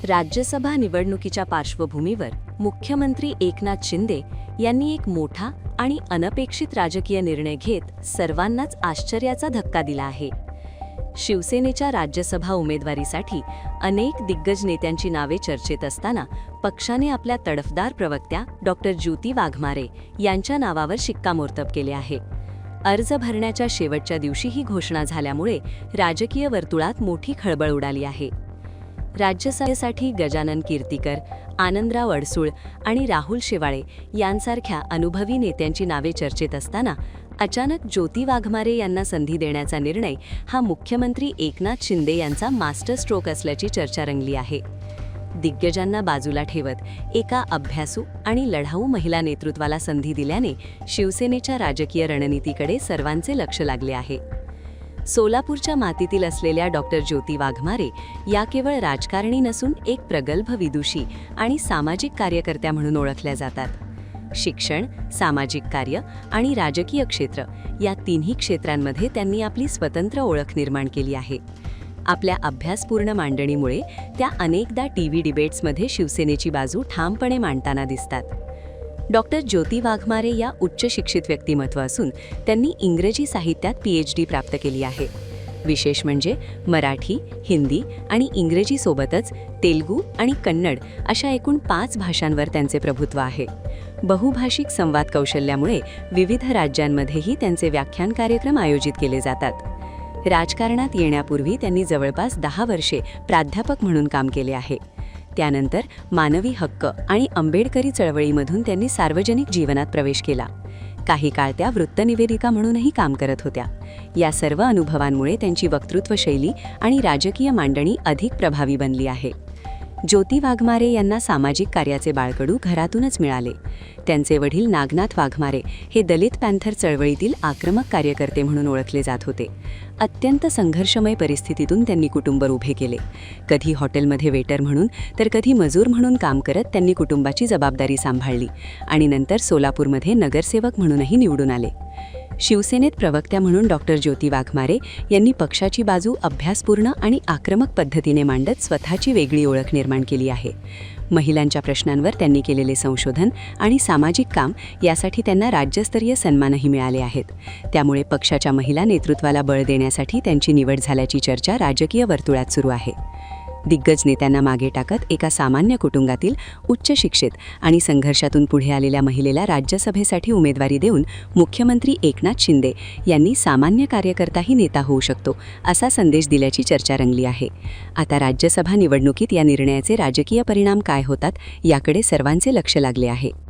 राज्यसभा निवडणुकीच्या पार्श्वभूमीवर मुख्यमंत्री एकनाथ शिंदे यांनी एक मोठा आणि अनपेक्षित राजकीय निर्णय घेत सर्वांनाच आश्चर्याचा धक्का दिला आहे. शिवसेनेच्या राज्यसभा उमेदवारीसाठी अनेक दिग्गज नेत्यांची नावे चर्चेत असताना पक्षाने आपल्या तडफदार प्रवक्त्या डॉक्टर ज्योती वाघमारे यांच्या नावावर शिक्कामोर्तब केले आहे. अर्ज भरण्याच्या शेवटच्या दिवशी ही घोषणा झाल्यामुळे राजकीय वर्तुळात मोठी खळबळ उडाली आहे. राज्यसभेसाठी गजानन कीर्तिकर, आनंदराव अडसूळ आणि राहुल शेवाळे यांसारख्या अनुभवी नेत्यांची नावे चर्चेत असताना अचानक ज्योती वाघमारे यांना संधी देण्याचा निर्णय हा मुख्यमंत्री एकनाथ शिंदे यांचा मास्टर स्ट्रोक असल्याची चर्चा रंगली आहे. दिग्गजांना बाजूला ठेवत एका अभ्यासू आणि लढाऊ महिला नेतृत्वाला संधी दिल्याने शिवसेनेच्या राजकीय रणनीतीकडे सर्वांचे लक्ष लागले आहे. सोलापूरच्या मातीतील असलेल्या डॉक्टर ज्योती वाघमारे या केवळ राजकारणी नसून एक प्रगल्भ विदुषी आणि सामाजिक कार्यकर्त्या म्हणून ओळखल्या जातात. शिक्षण, सामाजिक कार्य आणि राजकीय क्षेत्र या तिन्ही क्षेत्रांमध्ये त्यांनी आपली स्वतंत्र ओळख निर्माण केली आहे. आपल्या अभ्यासपूर्ण मांडणीमुळे त्या अनेकदा टीव्ही डिबेट्समध्ये शिवसेनेची बाजू ठामपणे मांडताना दिसतात. डॉक्टर ज्योती वाघमारे या उच्च शिक्षित व्यक्तिमत्व असून त्यांनी इंग्रजी साहित्यात PhD प्राप्त केली आहे. विशेष म्हणजे मराठी, हिंदी आणि इंग्रजीसोबतच तेलुगू आणि कन्नड अशा एकूण 5 भाषांवर त्यांचे प्रभुत्व आहे. बहुभाषिक संवाद कौशल्यामुळे विविध राज्यांमध्येही त्यांचे व्याख्यान कार्यक्रम आयोजित केले जातात. राजकारणात येण्यापूर्वी त्यांनी जवळपास 10 वर्षे प्राध्यापक म्हणून काम केले आहे. त्यानंतर मानवी हक्क आणि आंबेडकरी चळवळीमधून त्यांनी सार्वजनिक जीवनात प्रवेश केला. काही काळ त्या वृत्तनिवेदिका म्हणूनही काम करत होत्या. या सर्व अनुभवांमुळे त्यांची वक्तृत्व शैली आणि राजकीय मांडणी अधिक प्रभावी बनली आहे. ज्योती वाघमारे यांना सामाजिक कार्याचे बाळकडू घरातूनच मिळाले. त्यांचे वडील नागनाथ वाघमारे हे दलित पॅन्थर चळवळीतील आक्रमक कार्यकर्ते म्हणून ओळखले जात होते. अत्यंत संघर्षमय परिस्थितीतून त्यांनी कुटुंब उभे केले. कधी हॉटेलमध्ये वेटर म्हणून तर कधी मजूर म्हणून काम करत त्यांनी कुटुंबाची जबाबदारी सांभाळली आणि नंतर सोलापूरमध्ये नगरसेवक म्हणूनही निवडून आले. शिवसेनेत प्रवक्त्या म्हणून डॉक्टर ज्योती वाघमारे यांनी पक्षाची बाजू अभ्यासपूर्ण आणि आक्रमक पद्धतीने मांडत स्वतःची वेगळी ओळख निर्माण केली आहे. महिलांच्या प्रश्नांवर त्यांनी केलेले संशोधन आणि सामाजिक काम यासाठी त्यांना राज्यस्तरीय सन्मानही मिळाले आहेत. त्यामुळे पक्षाच्या महिला नेतृत्वाला बळ देण्यासाठी त्यांची निवड झाल्याची चर्चा राजकीय वर्तुळात सुरू आहे. दिग्गज नेत्यांना मागे टाकत एका सामान्य कुटुंबातील उच्च शिक्षित आणि संघर्षातून पुढे आलेल्या महिलेला राज्यसभेसाठी उमेदवारी देऊन मुख्यमंत्री एकनाथ शिंदे यांनी सामान्य कार्यकर्ताही नेता होऊ शकतो असा संदेश दिल्याची चर्चा रंगली आहे. आता राज्यसभा निवडणुकीत या निर्णयाचे राजकीय परिणाम काय होतात याकडे सर्वांचे लक्ष लागले आहे.